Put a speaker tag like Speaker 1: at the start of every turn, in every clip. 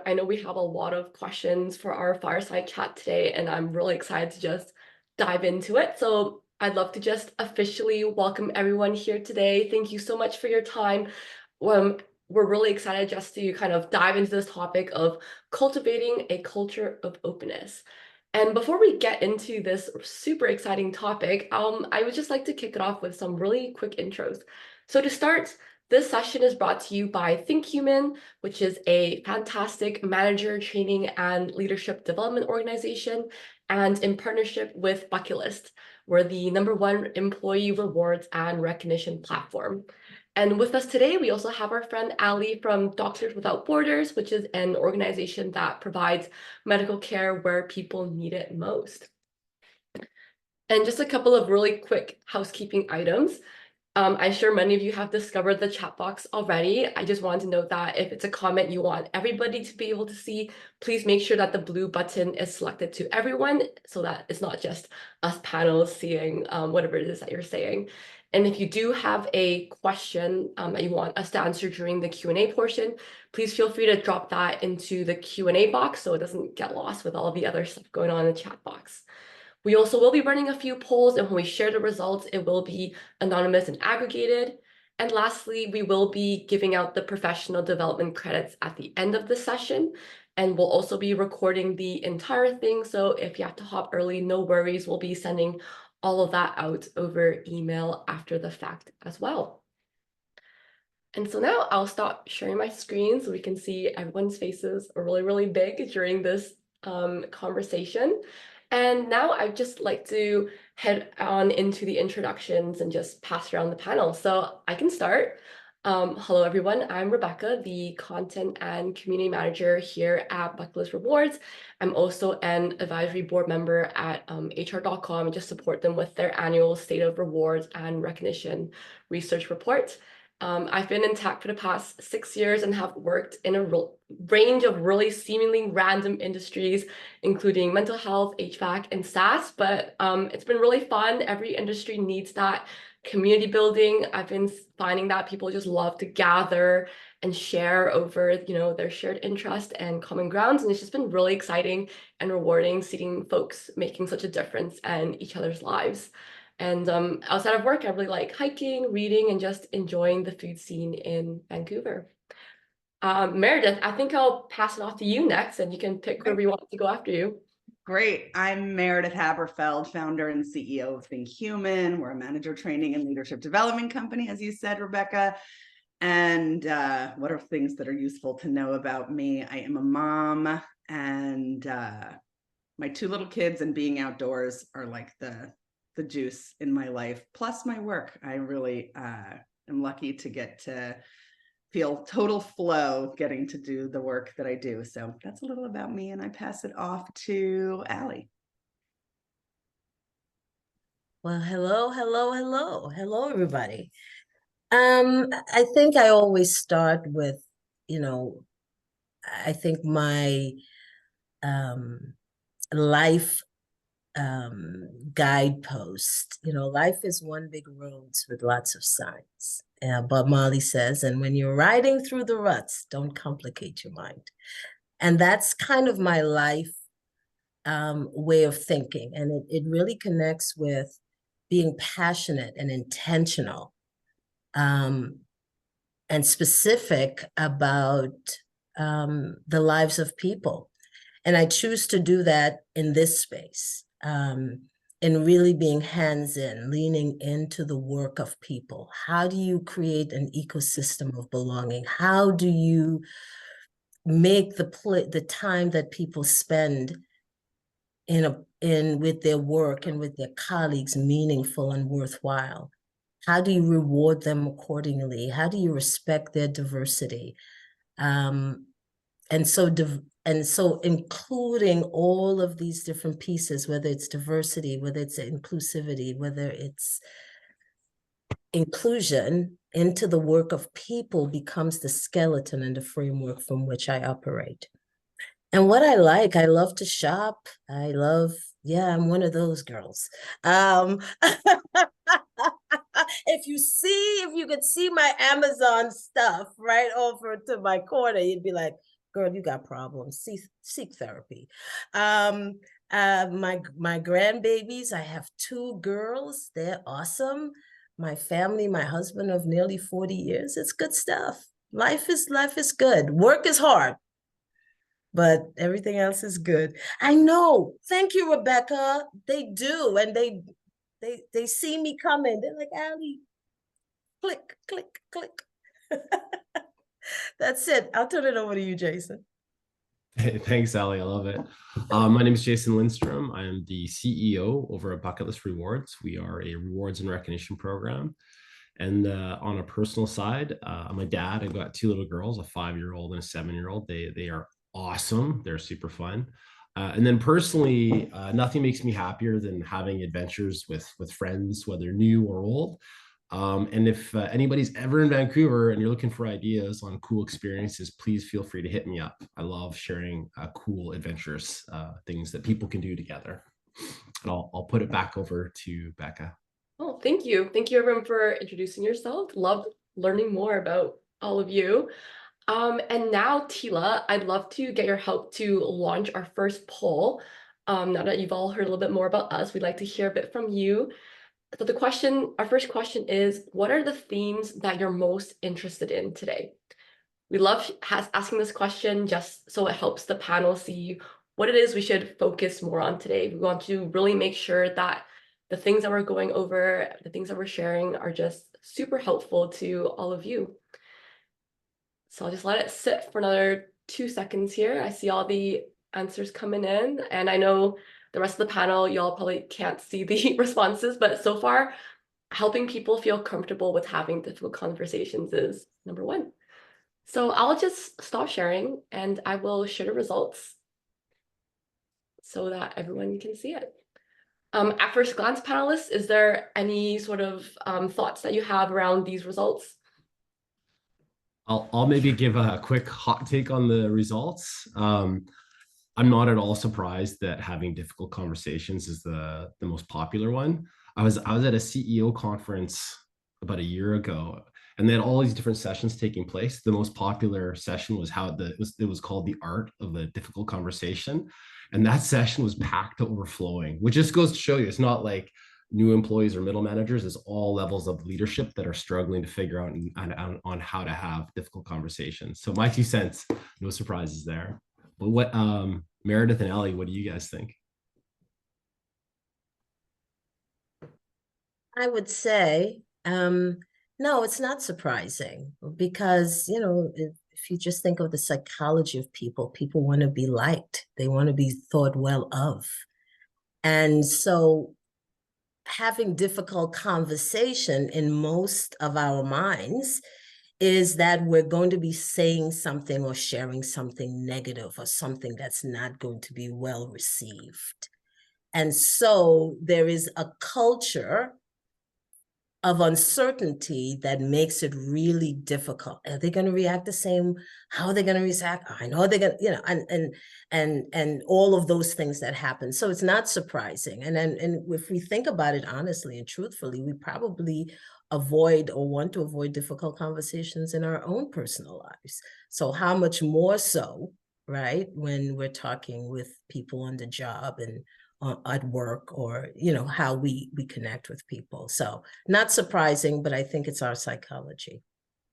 Speaker 1: I know we have a lot of questions for our fireside chat today, and I'm really excited to just dive into it. So I'd love to just officially welcome everyone here today. Thank you so much for your time. Um, we're really excited just to kind of dive into this topic of cultivating a culture of openness. And before we get into this super exciting topic, I would just like to kick it off with some really quick intros. So to start, this session is brought to you by Think Human, which is a fantastic manager training and leadership development organization, and in partnership with Bucket List, we're the #1 employee rewards and recognition platform. And with us today, we also have our friend Ali from Doctors Without Borders, which is an organization that provides medical care where people need it most. And just a couple of really quick housekeeping items. I'm sure many of you have discovered the chat box already. I just wanted to note that if it's a comment you want everybody to be able to see, please make sure that the blue button is selected to everyone so that it's not just us panels seeing whatever it is that you're saying. And if you do have a question that you want us to answer during the Q&A portion, please feel free to drop that into the Q&A box so it doesn't get lost with all the other stuff going on in the chat box. We also will be running a few polls, and when we share the results, it will be anonymous and aggregated. And lastly, we will be giving out the professional development credits at the end of the session, and we'll also be recording the entire thing. So if you have to hop early, no worries. We'll be sending all of that out over email after the fact as well. And so now I'll stop sharing my screen so we can see everyone's faces are really, really big during this conversation. And now I'd just like to head on into the introductions and just pass around the panel. So I can start. Hello, everyone. I'm Rebecca, the Content and Community Manager here at Bucket List Rewards. I'm also an advisory board member at HR.com and just support them with their annual State of Rewards and Recognition research report. I've been in tech for the past 6 years and have worked in a range of really seemingly random industries, including mental health, HVAC, and SaaS. But it's been really fun. Every industry needs that community building. I've been finding that people just love to gather and share over, their shared interest and common grounds. And it's just been really exciting and rewarding seeing folks making such a difference in each other's lives. And outside of work, I really like hiking, reading, and just enjoying the food scene in Vancouver. Meredith, I think I'll pass it off to you next, and you can pick whoever you want to go after you.
Speaker 2: Great. I'm Meredith Haberfeld, founder and CEO of Think Human. We're a manager training and leadership development company, as you said, Rebecca. And what are things that are useful to know about me? I am a mom, and my 2 little kids and being outdoors are like the juice in my life, plus my work. I really am lucky to get to feel total flow getting to do the work that I do. So that's a little about me, and I pass it off to Ali.
Speaker 3: Well, hello, everybody. I think I always start with, I think my life guidepost. Life is one big road with lots of signs. Bob Marley says, and when you're riding through the ruts, don't complicate your mind. And that's kind of my life way of thinking. And it really connects with being passionate and intentional and specific about the lives of people. And I choose to do that in this space, in really being hands-in, leaning into the work of people. How do you create an ecosystem of belonging? How do you make the time that people spend with their work and with their colleagues meaningful and worthwhile? How do you reward them accordingly? How do you respect their diversity? And so including all of these different pieces, whether it's diversity, whether it's inclusivity, whether it's inclusion into the work of people, becomes the skeleton and the framework from which I operate. And what I love to shop. I'm one of those girls. If you could see my Amazon stuff right over to my corner, you'd be like, girl, you got problems. Seek therapy. My grandbabies, I have 2 girls. They're awesome. My family, my husband of nearly 40 years. It's good stuff. Life is good. Work is hard, but everything else is good. I know. Thank you, Rebecca. They do, and they see me coming. They're like, Allie, click, click, click. That's it. I'll turn it over to you, Jason.
Speaker 4: Hey, thanks, Ali. I love it. My name is Jason Lindstrom. I am the CEO over at Bucket List Rewards. We are a rewards and recognition program. And on a personal side, I'm a dad. I've got 2 little girls, a 5-year-old and a 7-year-old. They are awesome. They're super fun. And then personally, nothing makes me happier than having adventures with friends, whether new or old. And if anybody's ever in Vancouver and you're looking for ideas on cool experiences, please feel free to hit me up. I love sharing cool adventures, things that people can do together. And I'll put it back over to Becca.
Speaker 1: Oh, thank you. Thank you, everyone, for introducing yourself. Love learning more about all of you. And now, Tila, I'd love to get your help to launch our first poll. Now that you've all heard a little bit more about us, we'd like to hear a bit from you. So our first question is, what are the themes that you're most interested in today? We love asking this question just so it helps the panel see what it is we should focus more on today. We want to really make sure that the things that we're going over, the things that we're sharing are just super helpful to all of you. So I'll just let it sit for another 2 seconds here. I see all the answers coming in, and I know the rest of the panel, y'all probably can't see the responses, but so far, helping people feel comfortable with having difficult conversations is number 1. So I'll just stop sharing and I will share the results so that everyone can see it. At first glance, panelists, is there any sort of thoughts that you have around these results?
Speaker 4: I'll maybe give a quick hot take on the results. I'm not at all surprised that having difficult conversations is the most popular one. I was at a CEO conference about a year ago, and they had all these different sessions taking place. The most popular session was it was called The Art of the Difficult Conversation. And that session was packed to overflowing, which just goes to show you, it's not like new employees or middle managers, it's all levels of leadership that are struggling to figure out on how to have difficult conversations. So my 2 cents, no surprises there. But what, Meredith and Ellie, what do you guys think?
Speaker 3: I would say, no, it's not surprising because, if you just think of the psychology of people want to be liked. They want to be thought well of. And so having difficult conversation in most of our minds is that we're going to be saying something or sharing something negative or something that's not going to be well received. And so there is a culture of uncertainty that makes it really difficult. Are they going to react the same? How are they going to react? I know they're going to, and all of those things that happen. So it's not surprising. And if we think about it honestly and truthfully, we probably avoid or want to avoid difficult conversations in our own personal lives. So how much more so, right, when we're talking with people on the job and at work, or how we connect with people. So not surprising, but I think it's our psychology.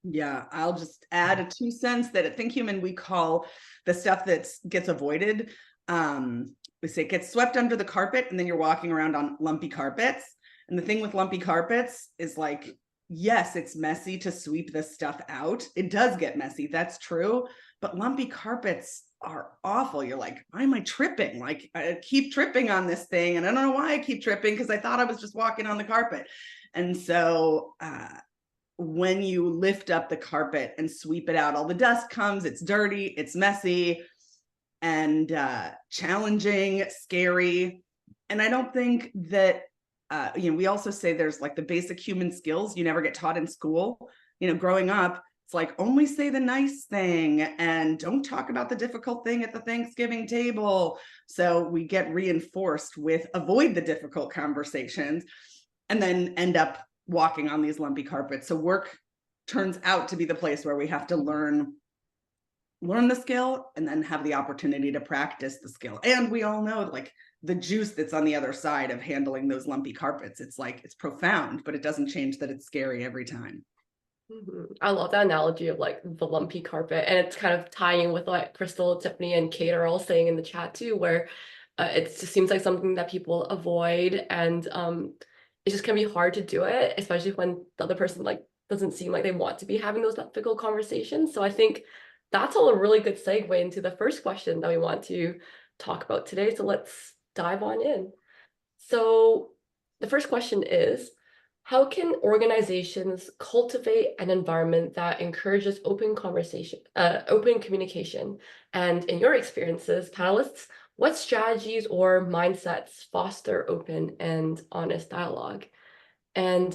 Speaker 2: Yeah, I'll just add a 2 cents that at Think Human we call the stuff that gets avoided. We say it gets swept under the carpet, and then you're walking around on lumpy carpets. And the thing with lumpy carpets is, like, yes, it's messy to sweep this stuff out. It does get messy, that's true. But lumpy carpets are awful. You're like, why am I tripping? Like, I keep tripping on this thing, and I don't know why I keep tripping, because I thought I was just walking on the carpet. And so when you lift up the carpet and sweep it out, all the dust comes, it's dirty, it's messy, and challenging, scary. And I don't think that we also say there's like the basic human skills you never get taught in school. Growing up, it's like, only say the nice thing and don't talk about the difficult thing at the Thanksgiving table. So we get reinforced with avoid the difficult conversations and then end up walking on these lumpy carpets. So work turns out to be the place where we have to learn learn the skill and then have the opportunity to practice the skill. And we all know, like, the juice that's on the other side of handling those lumpy carpets. It's like, it's profound, but it doesn't change that it's scary every time.
Speaker 1: I love that analogy of like the lumpy carpet, and it's kind of tying in with what Crystal, Tiffany, and Kate are all saying in the chat too, where it just seems like something that people avoid, and it just can be hard to do it, especially when the other person like doesn't seem like they want to be having those difficult conversations. So I think that's all a really good segue into the first question that we want to talk about today. So let's dive on in. So the first question is, how can organizations cultivate an environment that encourages open conversation, open communication? And in your experiences, panelists, what strategies or mindsets foster open and honest dialogue? And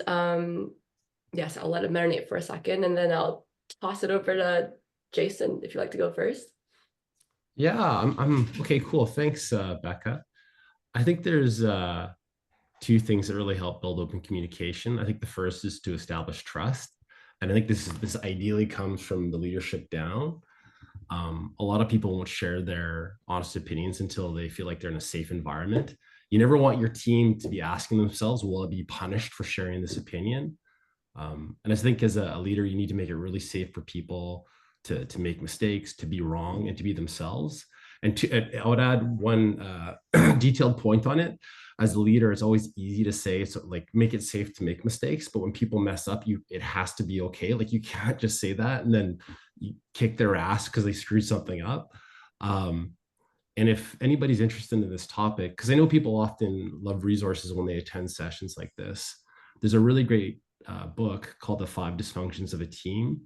Speaker 1: yes, I'll let it marinate for a second, and then I'll toss it over to Jason if you'd like to go first.
Speaker 4: Yeah, I'm okay, cool. Thanks, Becca. I think there's two things that really help build open communication. I think the first is to establish trust. And I think this ideally comes from the leadership down. A lot of people won't share their honest opinions until they feel like they're in a safe environment. You never want your team to be asking themselves, will I be punished for sharing this opinion? And I think as a leader, you need to make it really safe for people to make mistakes, to be wrong, and to be themselves. And I would add one detailed point on it. As a leader, it's always easy to say, so like, make it safe to make mistakes. But when people mess up, it has to be okay. Like, you can't just say that and then you kick their ass because they screwed something up. And if anybody's interested in this topic, because I know people often love resources when they attend sessions like this, there's a really great book called The 5 Dysfunctions of a Team.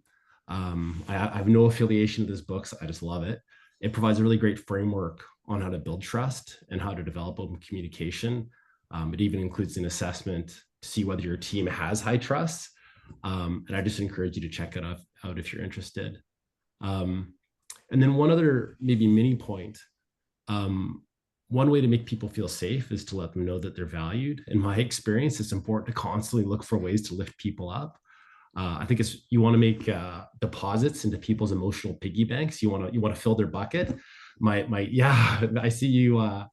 Speaker 4: I have no affiliation to this book, so I just love it. It provides a really great framework on how to build trust and how to develop open communication. It even includes an assessment to see whether your team has high trust. And I just encourage you to check it out if you're interested. And then one other maybe mini point. One way to make people feel safe is to let them know that they're valued. In my experience, it's important to constantly look for ways to lift people up. I think you want to make deposits into people's emotional piggy banks. You want to fill their bucket. Yeah, I see you,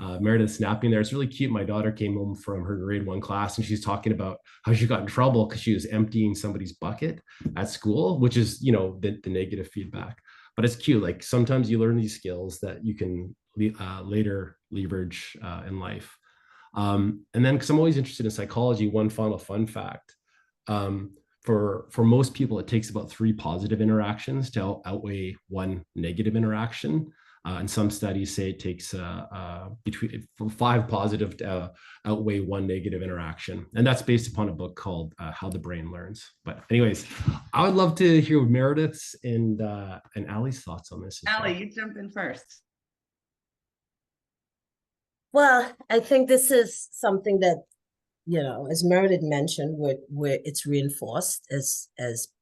Speaker 4: Meredith, snapping there. It's really cute. My daughter came home from her grade 1 class and she's talking about how she got in trouble because she was emptying somebody's bucket at school, which is, the negative feedback. But it's cute. Like, sometimes you learn these skills that you can later leverage in life. And then, because I'm always interested in psychology, one final fun fact. For most people, it takes about 3 positive interactions to outweigh 1 negative interaction. And some studies say it takes between 5 positive to outweigh 1 negative interaction. And that's based upon a book called How the Brain Learns. But anyways, I would love to hear Meredith's and Allie's thoughts on this.
Speaker 2: Allie, you jump in first.
Speaker 3: Well, I think this is something that, as Meredith mentioned, where it's reinforced as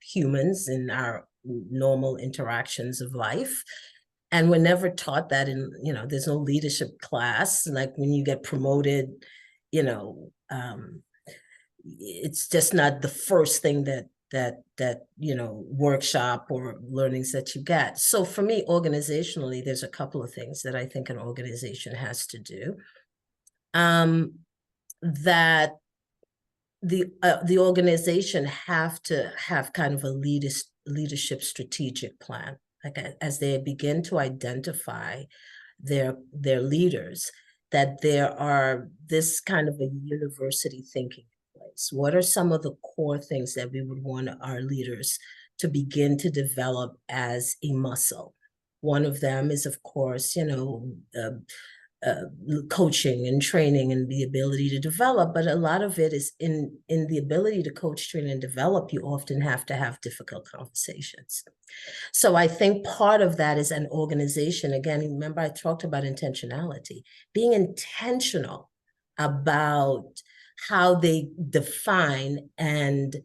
Speaker 3: humans in our normal interactions of life. And we're never taught that there's no leadership class. Like, when you get promoted, it's just not the first thing that workshop or learnings that you get. So for me, organizationally, there's a couple of things that I think an organization has to do. That the organization have to have kind of a leadership strategic plan, like as they begin to identify their leaders, that there are this kind of a university thinking in place. What are some of the core things that we would want our leaders to begin to develop as a muscle? One of them is, of course, coaching and training and the ability to develop, but a lot of it is in the ability to coach, train, and develop. You often have to have difficult conversations. So I think part of that is an organization. Again, remember I talked about intentionality, being intentional about how they define and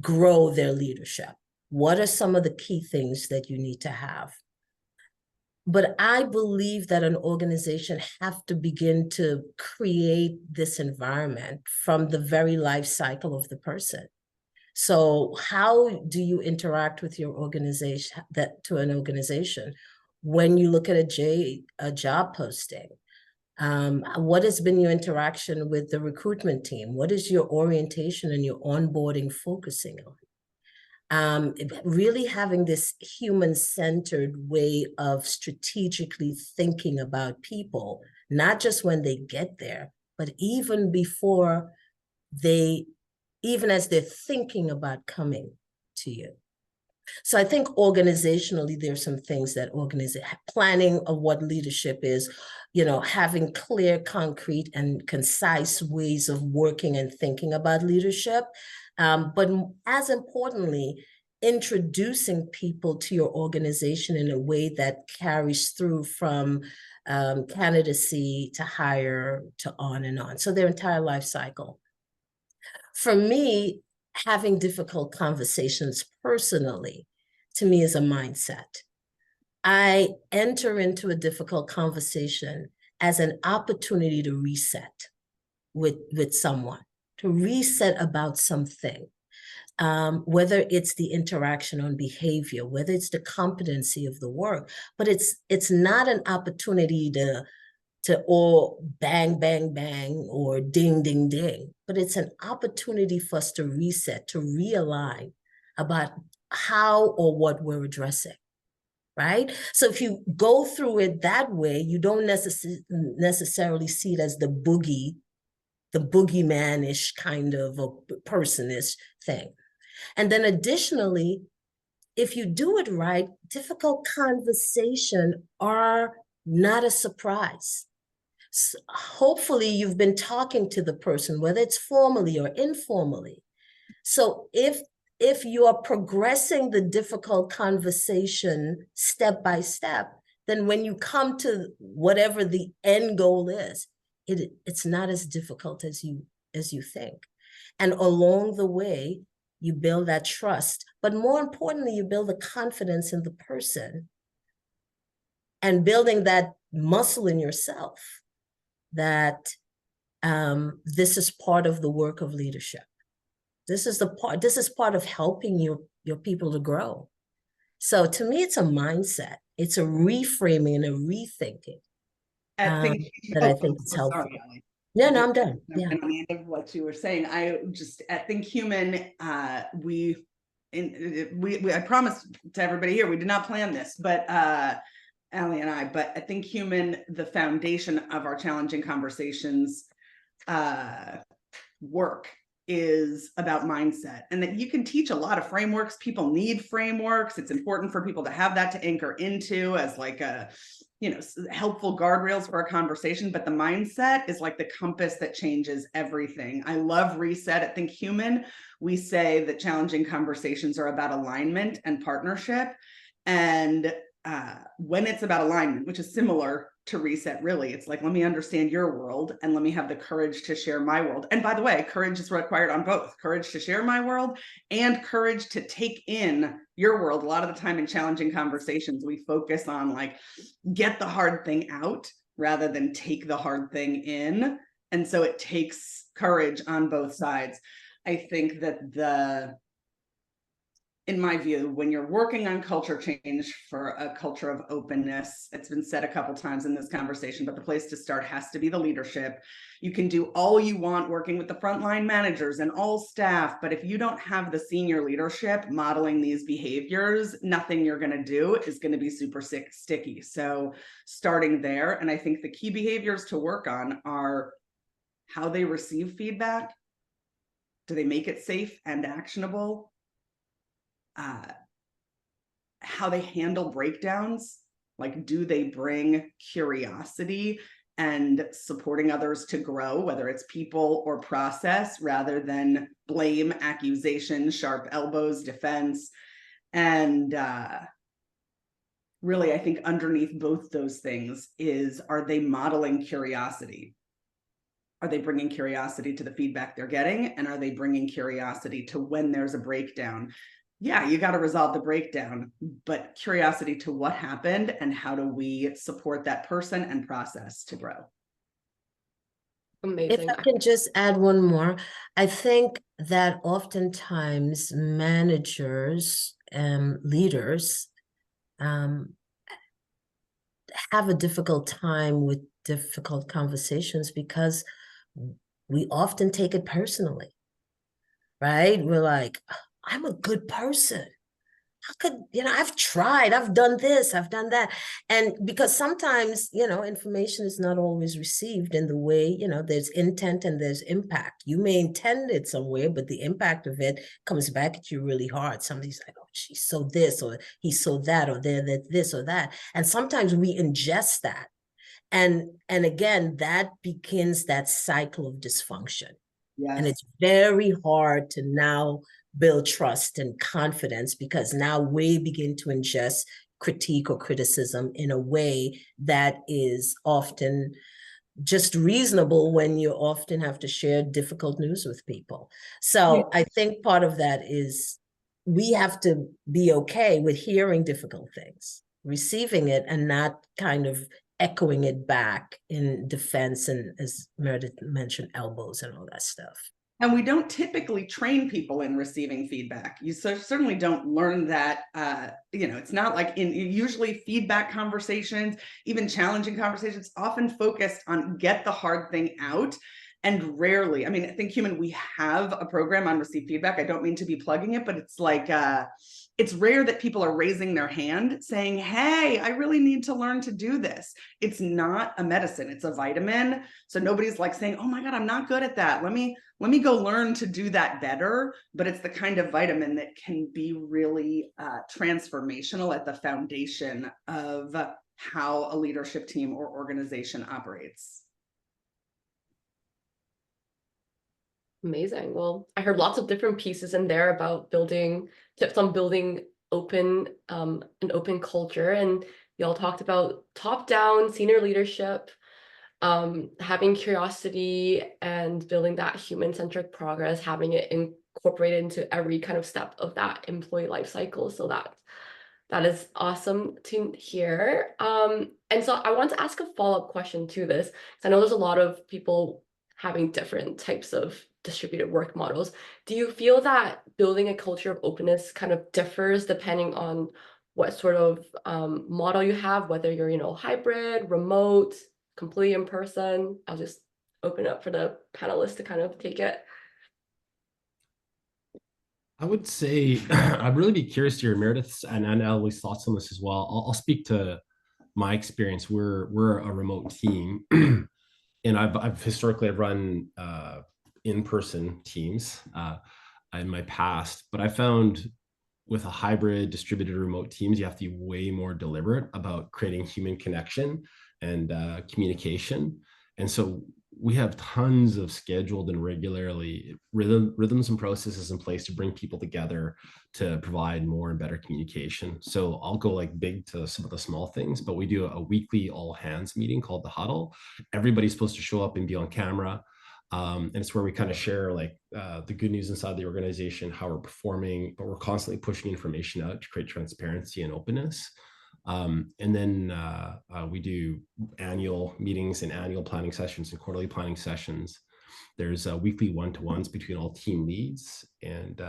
Speaker 3: grow their leadership. What are some of the key things that you need to have? But I believe that an organization have to begin to create this environment from the very life cycle of the person. So how do you interact with your organization, an organization, when you look at a job posting? What has been your interaction with the recruitment team? What is your orientation and your onboarding focusing on? Really having this human-centered way of strategically thinking about people, not just when they get there, but even before even as they're thinking about coming to you. So I think organizationally, there's some things that planning of what leadership is, having clear, concrete, and concise ways of working and thinking about leadership. But as importantly, introducing people to your organization in a way that carries through from candidacy to hire to on and on. So their entire life cycle. For me, having difficult conversations personally, to me, is a mindset. I enter into a difficult conversation as an opportunity to reset with someone, to reset about something, whether it's the interaction on behavior, whether it's the competency of the work, but it's not an opportunity to or bang, bang, bang, or ding, ding, ding. But it's an opportunity for us to reset, to realign about how or what we're addressing, right? So if you go through it that way, you don't necessarily see it as the boogeyman-ish kind of a person-ish thing. And then additionally, if you do it right, difficult conversation are not a surprise. So hopefully you've been talking to the person, whether it's formally or informally. So if you are progressing the difficult conversation step by step, then when you come to whatever the end goal is, it's not as difficult as you think. And along the way, you build that trust, but more importantly, you build the confidence in the person and building that muscle in yourself that this is part of the work of leadership. This is part of helping your people to grow. So to me, it's a mindset. It's a reframing and a rethinking that I think is helpful.
Speaker 2: Sorry, Ellie.
Speaker 3: Yeah, no, I'm done. Yeah.
Speaker 2: And on the end of what you were saying, I Think Human, I promised to everybody here, we did not plan this, but Allie and I, but I Think Human, the foundation of our challenging conversations work is about mindset, and that you can teach a lot of frameworks. People need frameworks. It's important for people to have that to anchor into as like a, helpful guardrails for a conversation. But the mindset is like the compass that changes everything. I love Reset at Think Human. We say that challenging conversations are about alignment and partnership. And when it's about alignment, which is similar to Reset, really, it's like, let me understand your world and let me have the courage to share my world. And by the way, courage is required on both: courage to share my world and courage to take in your world. A lot of the time in challenging conversations, we focus on like, get the hard thing out rather than take the hard thing in. And so it takes courage on both sides. I think that in my view, when you're working on culture change for a culture of openness, it's been said a couple times in this conversation, but the place to start has to be the leadership. You can do all you want working with the frontline managers and all staff, but if you don't have the senior leadership modeling these behaviors, nothing you're going to do is going to be super sticky. So starting there, and I think the key behaviors to work on are how they receive feedback. Do they make it safe and actionable? How they handle breakdowns, like do they bring curiosity and supporting others to grow, whether it's people or process, rather than blame, accusation, sharp elbows, defense. And really, I think underneath both those things is, are they modeling curiosity? Are they bringing curiosity to the feedback they're getting? And are they bringing curiosity to when there's a breakdown? Yeah, you got to resolve the breakdown, but curiosity to what happened and how do we support that person and process to grow.
Speaker 3: If
Speaker 1: Amazing.
Speaker 3: I can just add one more, I think that oftentimes managers and leaders um, have a difficult time with difficult conversations because we often take it personally, right? We're like, I'm a good person. How could, I've tried, I've done this, I've done that. And because sometimes, information is not always received in the way, there's intent and there's impact. You may intend it somewhere, but the impact of it comes back at you really hard. Somebody's like, oh, she's so this, or he's so that, or they're this or that. And sometimes we ingest that. And again, that begins that cycle of dysfunction. And
Speaker 2: Yes.
Speaker 3: it's very hard to now build trust and confidence because now we begin to ingest critique or criticism in a way that is often just reasonable when you often have to share difficult news with people. So I think part of that is we have to be okay with hearing difficult things, receiving it, and not kind of echoing it back in defense and, as Meredith mentioned, elbows and all that stuff.
Speaker 2: And we don't typically train people in receiving feedback. You certainly don't learn that. It's not like usually feedback conversations, even challenging conversations, often focused on get the hard thing out. And rarely, I Think Human, we have a program on receive feedback. I don't mean to be plugging it, but it's like, it's rare that people are raising their hand saying, hey, I really need to learn to do this. It's not a medicine, it's a vitamin. So nobody's like saying, oh my God, I'm not good at that. Let me go learn to do that better. But it's the kind of vitamin that can be really transformational at the foundation of how a leadership team or organization operates.
Speaker 1: Amazing. Well, I heard lots of different pieces in there about tips on building an open culture. And y'all talked about top-down senior leadership, having curiosity and building that human-centric progress, having it incorporated into every kind of step of that employee life cycle. So that is awesome to hear. And so I want to ask a follow-up question to this, because I know there's a lot of people having different types of distributed work models. Do you feel that building a culture of openness kind of differs depending on what sort of model you have, whether you're, hybrid, remote, completely in person? I'll just open it up for the panelists to kind of take it.
Speaker 4: I would say I'd really be curious to hear Meredith's and Ellie's thoughts on this as well. I'll speak to my experience. We're a remote team, and I've historically run in-person teams in my past, but I found with a hybrid distributed remote teams, you have to be way more deliberate about creating human connection and communication. And so we have tons of scheduled and regularly rhythms and processes in place to bring people together to provide more and better communication. So I'll go like big to some of the small things, but we do a weekly all hands meeting called the huddle. Everybody's supposed to show up and be on camera. And it's where we kind of share like the good news inside the organization, how we're performing, but we're constantly pushing information out to create transparency and openness. And then we do annual meetings and annual planning sessions and quarterly planning sessions. There's weekly one-to-ones between all team leads and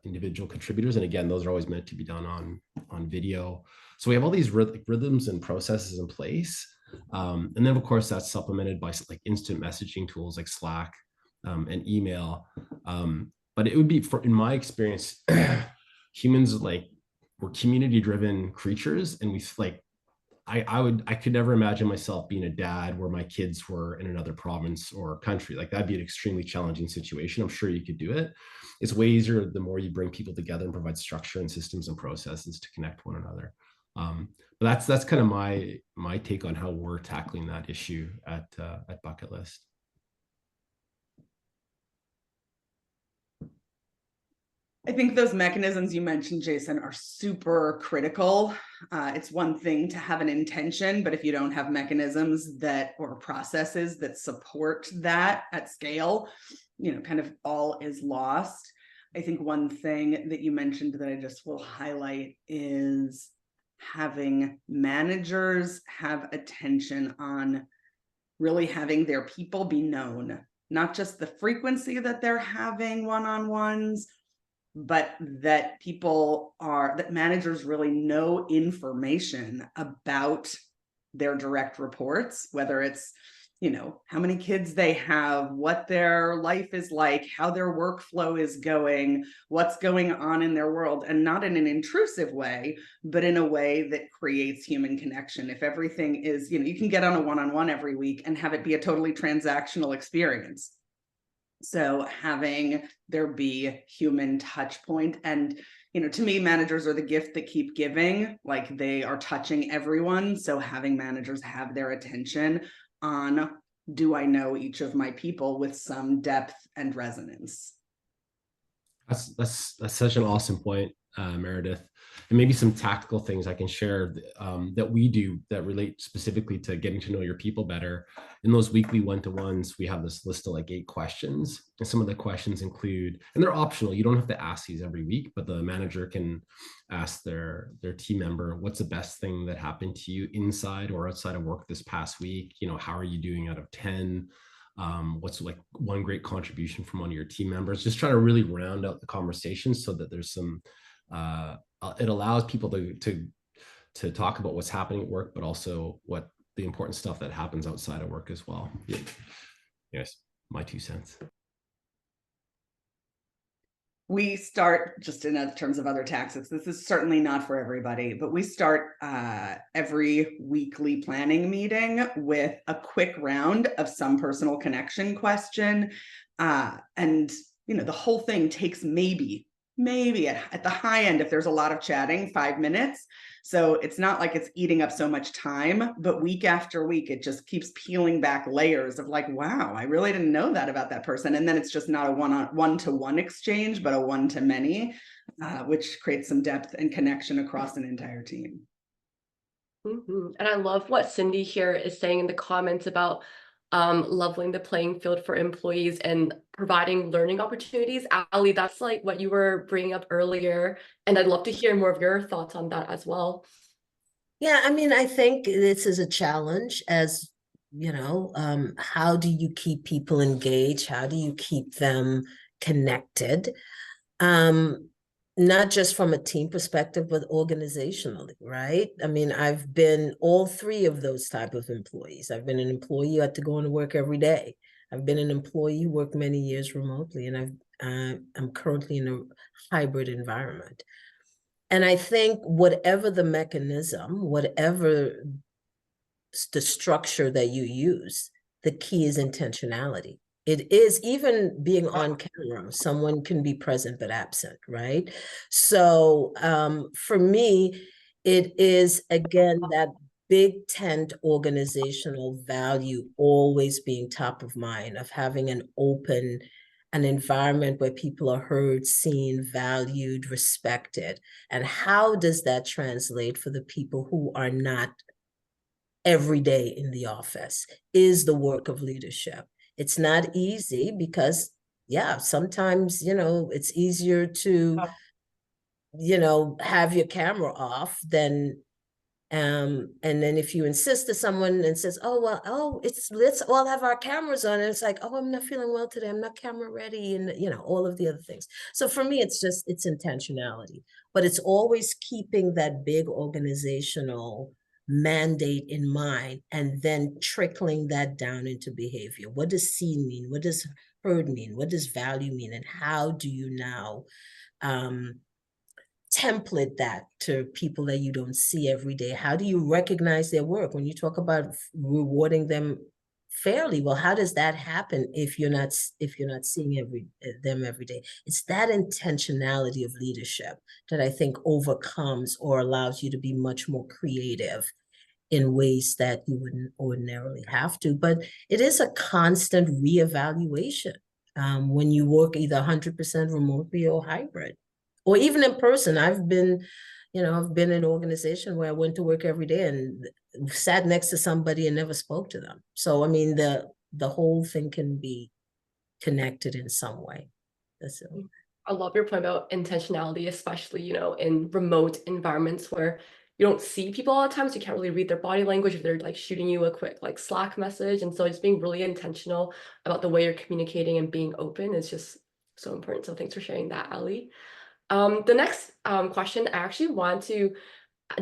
Speaker 4: individual contributors. And again, those are always meant to be done on video. So we have all these rhythms and processes in place. And then of course that's supplemented by like instant messaging tools like Slack and email. But it would be, in my experience, humans we're community-driven creatures, and we like I could never imagine myself being a dad where my kids were in another province or country. Like that'd be an extremely challenging situation. I'm sure you could do it. It's way easier the more you bring people together and provide structure and systems and processes to connect one another. But that's kind of my take on how we're tackling that issue at Bucket List.
Speaker 2: I think those mechanisms you mentioned, Jason, are super critical. It's one thing to have an intention, but if you don't have mechanisms or processes that support that at scale, kind of all is lost. I think one thing that you mentioned that I just will highlight is having managers have attention on really having their people be known, not just the frequency that they're having one-on-ones, but that managers really know information about their direct reports, whether it's, how many kids they have, what their life is like, how their workflow is going, what's going on in their world, and not in an intrusive way, but in a way that creates human connection. If everything is, you can get on a one-on-one every week and have it be a totally transactional experience. So having there be human touch point, and to me, managers are the gift that keep giving, like they are touching everyone. So having managers have their attention on, do I know each of my people with some depth and resonance?
Speaker 4: That's such an awesome point, Meredith. And maybe some tactical things I can share that we do that relate specifically to getting to know your people better. In those weekly one-to-ones, we have this list of like 8 questions. And some of the questions include, and they're optional, you don't have to ask these every week, but the manager can ask their team member, what's the best thing that happened to you inside or outside of work this past week? How are you doing out of 10? What's like one great contribution from one of your team members? Just try to really round out the conversation so that there's some it allows people to talk about what's happening at work, but also what the important stuff that happens outside of work as well. Yeah. Yes, my 2 cents.
Speaker 2: We start, just in terms of other tactics, this is certainly not for everybody, but we start every weekly planning meeting with a quick round of some personal connection question. And, the whole thing takes maybe at the high end, if there's a lot of chatting, 5 minutes. So it's not like it's eating up so much time, but week after week, it just keeps peeling back layers of like, wow, I really didn't know that about that person. And then it's just not a one-to-one exchange, but a one-to-many, which creates some depth and connection across an entire team.
Speaker 1: And I love what Cindy here is saying in the comments about leveling the playing field for employees and providing learning opportunities. Ali, that's like what you were bringing up earlier, and I'd love to hear more of your thoughts on that as well.
Speaker 3: Yeah, I mean, I think this is a challenge, as how do you keep people engaged? How do you keep them connected? Not just from a team perspective, but organizationally, right? I mean, I've been all 3 of those type of employees. I've been an employee who had to go into work every day. I've been an employee who worked many years remotely, and I'm currently in a hybrid environment. And I think whatever the mechanism, whatever the structure that you use, the key is intentionality. It is, even being on camera, someone can be present but absent, right? So for me, it is, again, that big tent organizational value always being top of mind, of having an environment where people are heard, seen, valued, respected. And how does that translate for the people who are not every day in the office is the work of leadership. It's not easy because, sometimes, it's easier to, have your camera off than, and then if you insist to someone and says, let's all have our cameras on, and it's like, oh, I'm not feeling well today, I'm not camera ready, and all of the other things. So for me, it's intentionality, but it's always keeping that big organizational mandate in mind, and then trickling that down into behavior. What does seen mean? What does heard mean? What does value mean? And how do you now template that to people that you don't see every day? How do you recognize their work? When you talk about rewarding them fairly, well, how does that happen if you're not seeing them every day? It's that intentionality of leadership that I think overcomes or allows you to be much more creative in ways that you wouldn't ordinarily have to. But it is a constant reevaluation when you work either 100% remotely or hybrid, or even in person. I've been in an organization where I went to work every day and sat next to somebody and never spoke to them. So, I mean, the whole thing can be connected in some way. That's it.
Speaker 1: I love your point about intentionality, especially, in remote environments where you don't see people all the time, so you can't really read their body language if they're like shooting you a quick like Slack message. And so just being really intentional about the way you're communicating and being open is just so important. So thanks for sharing that, Ali. The next question, I actually want to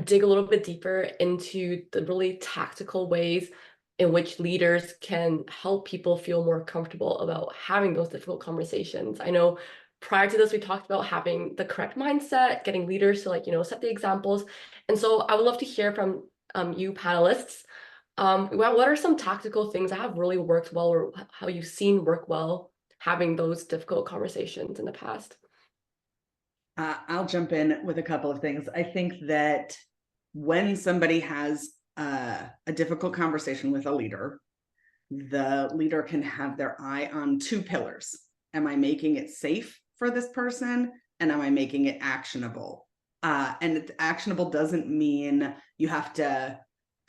Speaker 1: dig a little bit deeper into the really tactical ways in which leaders can help people feel more comfortable about having those difficult conversations. I know prior to this, we talked about having the correct mindset, getting leaders to like, set the examples. And so I would love to hear from you panelists. What are some tactical things that have really worked well, or how you've seen work well having those difficult conversations in the past?
Speaker 2: I'll jump in with a couple of things. I think that when somebody has a difficult conversation with a leader, the leader can have their eye on two pillars. Am I making it safe for this person? And am I making it actionable? And actionable doesn't mean you have to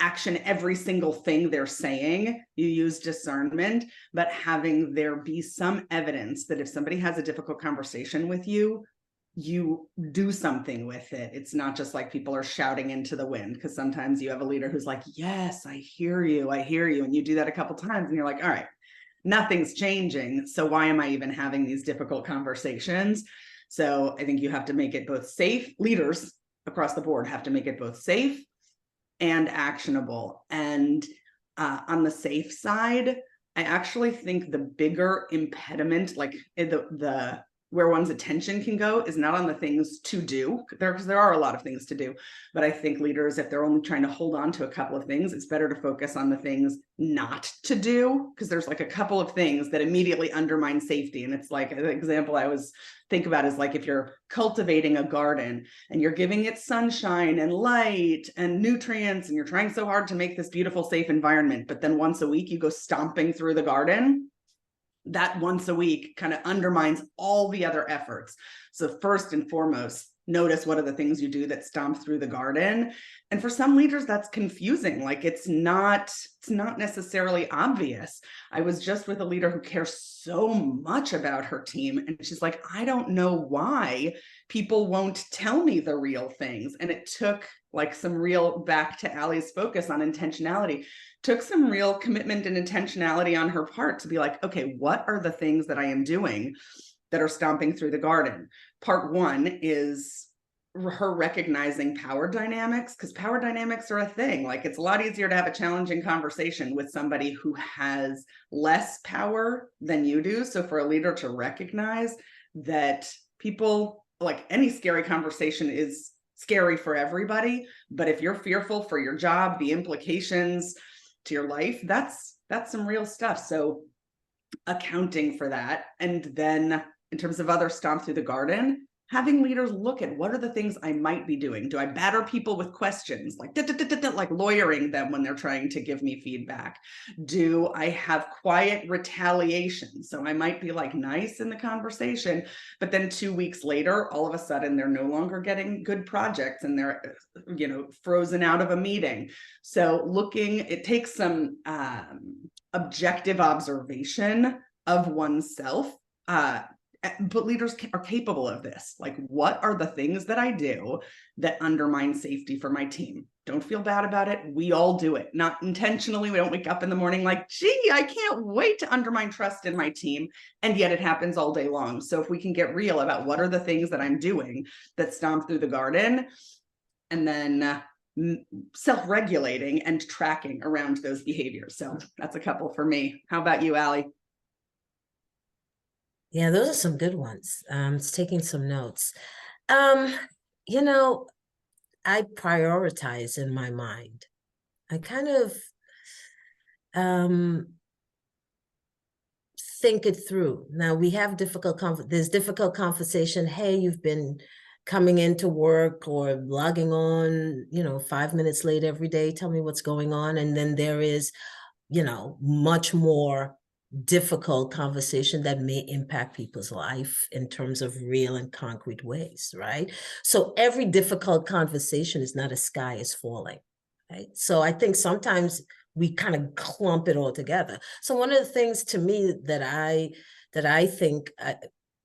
Speaker 2: action every single thing they're saying. You use discernment, but having there be some evidence that if somebody has a difficult conversation with you, you do something with it. It's not just like people are shouting into the wind, because sometimes you have a leader who's like, yes, I hear you. And you do that a couple times and you're like, all right, nothing's changing. So why am I even having these difficult conversations? So I think you have to make it both safe. Leaders across the board have to make it both safe and actionable. And on the safe side, I actually think the bigger impediment, like the where one's attention can go, is not on the things to do, because there are a lot of things to do. But I think leaders, if they're only trying to hold on to a couple of things, it's better to focus on the things not to do, because there's like a couple of things that immediately undermine safety. And it's like, an example I always think about is like if you're cultivating a garden and you're giving it sunshine and light and nutrients, and you're trying so hard to make this beautiful, safe environment, but then once a week you go stomping through the garden, that once a week kind of undermines all the other efforts. So first and foremost, notice what are the things you do that stomp through the garden. And for some leaders, that's confusing. Like it's not necessarily obvious. I was just with a leader who cares so much about her team, and she's like, I don't know why people won't tell me the real things. And it took like some real, back to Ali's focus on intentionality, took some real commitment and intentionality on her part to be like, okay, what are the things that I am doing that are stomping through the garden? Part one is her recognizing power dynamics, because power dynamics are a thing. Like it's a lot easier to have a challenging conversation with somebody who has less power than you do. So for a leader to recognize that people, like any scary conversation is scary for everybody, but if you're fearful for your job, the implications to your life, that's some real stuff. So accounting for that. And then in terms of other stomp through the garden, having leaders look at what are the things I might be doing. Do I batter people with questions, like lawyering them when they're trying to give me feedback? Do I have quiet retaliation? So I might be like nice in the conversation, but then 2 weeks later, all of a sudden they're no longer getting good projects and they're, frozen out of a meeting. So it takes some objective observation of oneself. But leaders are capable of this. Like, what are the things that I do that undermine safety for my team? Don't feel bad about it. We all do it, not intentionally. We don't wake up in the morning like, gee, I can't wait to undermine trust in my team. And yet it happens all day long. So if we can get real about what are the things that I'm doing that stomp through the garden, and then self-regulating and tracking around those behaviors. So that's a couple for me. How about you, Ali?
Speaker 3: Yeah, those are some good ones. It's taking some notes. I prioritize in my mind. I kind of think it through. Now we have there's difficult conversation. Hey, you've been coming into work or logging on, 5 minutes late every day. Tell me what's going on. And then there is, much more difficult conversation that may impact people's life in terms of real and concrete ways, right? So every difficult conversation is not a sky is falling, right? So I think sometimes we kind of clump it all together. So one of the things to me that I think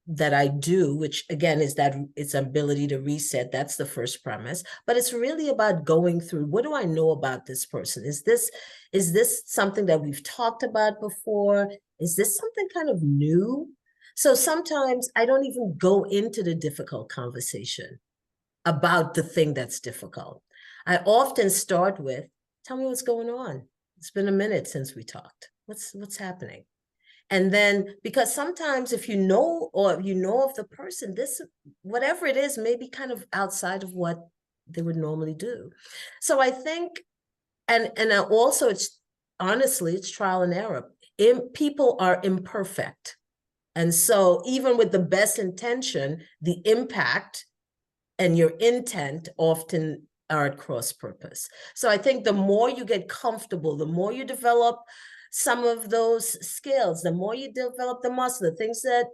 Speaker 3: that I do, which again is that it's ability to reset. That's the first premise. But it's really about going through, what do I know about this person? Is this something that we've talked about before? Is this something kind of new? So sometimes I don't even go into the difficult conversation about the thing that's difficult. I often start with, tell me what's going on. It's been a minute since we talked. What's happening? And then, because sometimes if you know, or if you know of the person, this, whatever it is, may be kind of outside of what they would normally do. So I think, and also it's, honestly, it's trial and error. People are imperfect. And so even with the best intention, the impact and your intent often are at cross purpose. So I think the more you get comfortable, the more you develop some of those skills, the more you develop the muscle, the things that,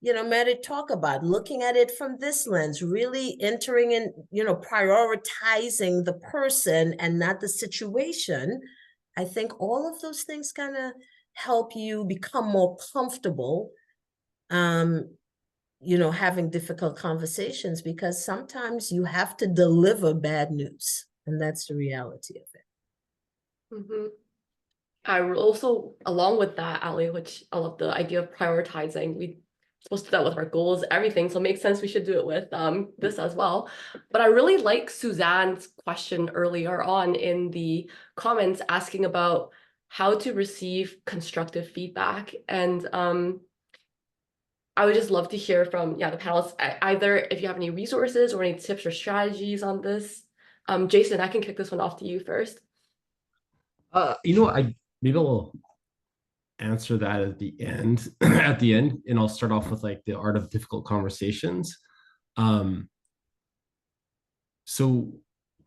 Speaker 3: Merit talk about, looking at it from this lens, really entering in, prioritizing the person and not the situation. I think all of those things kind of help you become more comfortable having difficult conversations, because sometimes you have to deliver bad news, and that's the reality of it.
Speaker 1: Mm-hmm. I also, along with that, Ali, which I love the idea of prioritizing. We supposed to do that with our goals, everything. So it makes sense we should do it with this as well. But I really like Suzanne's question earlier on in the comments asking about how to receive constructive feedback. And I would just love to hear from, the panelists, either if you have any resources or any tips or strategies on this. Jason, I can kick this one off to you first.
Speaker 4: Maybe I'll answer that at the end, and I'll start off with like the art of difficult conversations. So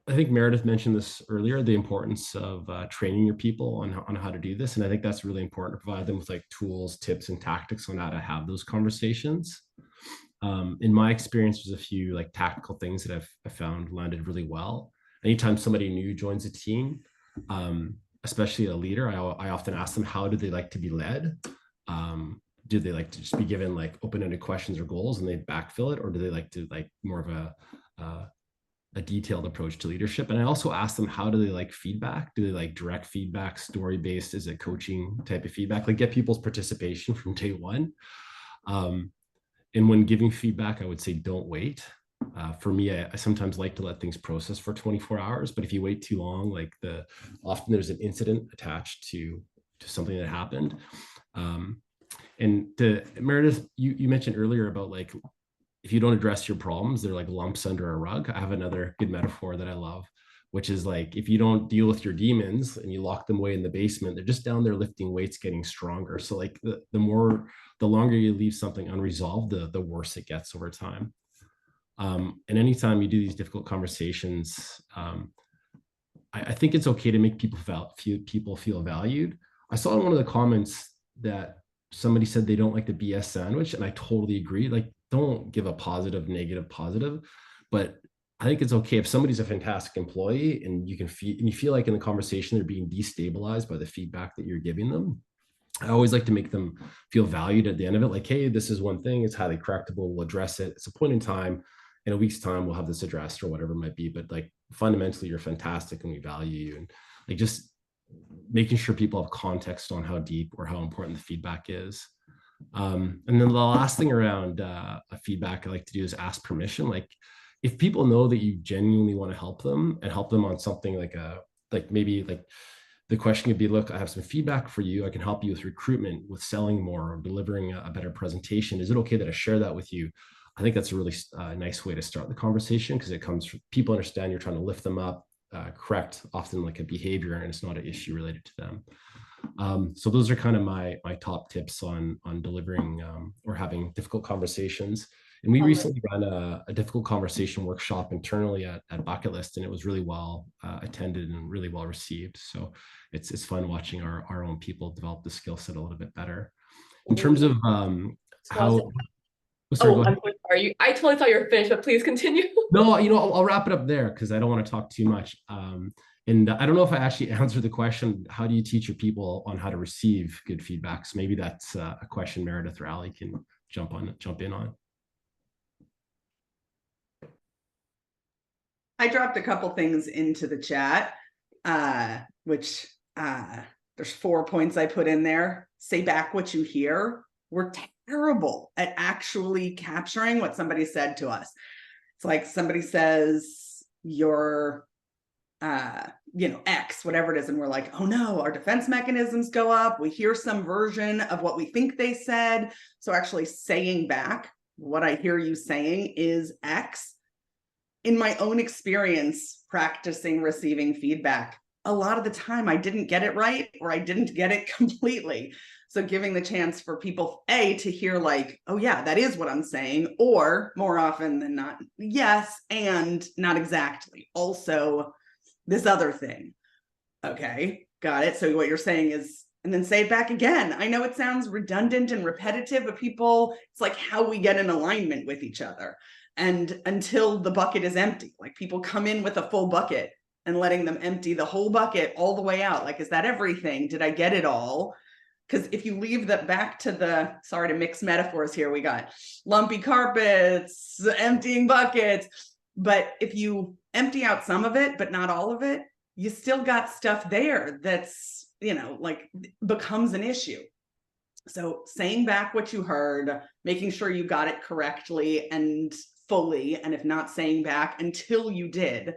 Speaker 4: I think Meredith mentioned this earlier, the importance of training your people on how to do this. And I think that's really important to provide them with like tools, tips, and tactics on how to have those conversations. In my experience, there's a few like tactical things that I've found landed really well. Anytime somebody new joins a team, especially a leader, I often ask them, how do they like to be led? Do they like to just be given like open-ended questions or goals and they backfill it? Or do they like to like more of a detailed approach to leadership? And I also ask them, how do they like feedback? Do they like direct feedback, story-based? Is it coaching type of feedback? Like get people's participation from day one. And when giving feedback, I would say don't wait. For me, I sometimes like to let things process for 24 hours, but if you wait too long, like often there's an incident attached to something that happened. And to Meredith, you mentioned earlier about like, if you don't address your problems, they're like lumps under a rug. I have another good metaphor that I love, which is like, if you don't deal with your demons and you lock them away in the basement, they're just down there lifting weights, getting stronger. So like the longer you leave something unresolved, the worse it gets over time. And anytime you do these difficult conversations, I think it's okay to make people feel valued. I saw in one of the comments that somebody said they don't like the BS sandwich, and I totally agree. Like, don't give a positive, negative, positive. But I think it's okay if somebody's a fantastic employee and you feel like in the conversation they're being destabilized by the feedback that you're giving them. I always like to make them feel valued at the end of it. Like, hey, this is one thing, it's highly correctable, we'll address it. It's a point in time. In a week's time, we'll have this addressed or whatever it might be. But like fundamentally, you're fantastic and we value you. And like just making sure people have context on how deep or how important the feedback is. And then the last thing around a feedback I like to do is ask permission. Like if people know that you genuinely want to help them and help them on something like maybe the question could be, look, I have some feedback for you. I can help you with recruitment, with selling more, or delivering a better presentation. Is it okay that I share that with you? I think that's a really nice way to start the conversation, because it comes from people understand you're trying to lift them up, correct often like a behavior, and it's not an issue related to them. So those are kind of my top tips on delivering or having difficult conversations. And we recently ran a difficult conversation workshop internally at Bucket List, and it was really well attended and really well received. So it's fun watching our own people develop the skill set a little bit better. In terms of how...
Speaker 1: I'm so sorry. I totally thought you were finished, but please continue.
Speaker 4: No, I'll wrap it up there because I don't want to talk too much. And I don't know if I actually answered the question, how do you teach your people on how to receive good feedback? So maybe that's a question Meredith or Ali can jump in on.
Speaker 2: I dropped a couple things into the chat, which there's 4 points I put in there. Say back what you hear. We're terrible at actually capturing what somebody said to us. It's like somebody says you're, X, whatever it is. And we're like, oh no, our defense mechanisms go up. We hear some version of what we think they said. So actually saying back, what I hear you saying is X. In my own experience, practicing receiving feedback, a lot of the time I didn't get it right, or I didn't get it completely. So giving the chance for people, to hear like, oh yeah, that is what I'm saying, or more often than not, yes, and not exactly. Also, this other thing. Okay, got it. So what you're saying is, and then say it back again. I know it sounds redundant and repetitive, but it's like how we get in alignment with each other. And until the bucket is empty, like people come in with a full bucket and letting them empty the whole bucket all the way out. Like, is that everything? Did I get it all? Because if you leave that back to sorry to mix metaphors here, we got lumpy carpets, emptying buckets. But if you empty out some of it, but not all of it, you still got stuff there that's, becomes an issue. So saying back what you heard, making sure you got it correctly and fully, and if not, saying back until you did,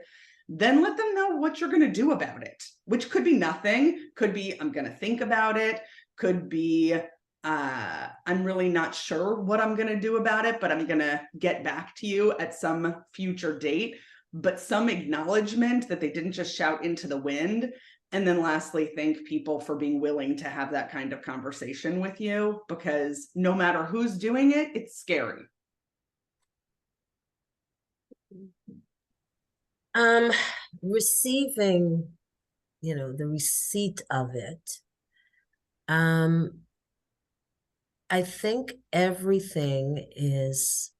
Speaker 2: then let them know what you're going to do about it, which could be nothing, could be I'm going to think about it, could be I'm really not sure what I'm going to do about it, but I'm going to get back to you at some future date. But some acknowledgement that they didn't just shout into the wind. And then lastly, thank people for being willing to have that kind of conversation with you, because no matter who's doing it, it's scary.
Speaker 3: Receiving, the receipt of it. I think everything is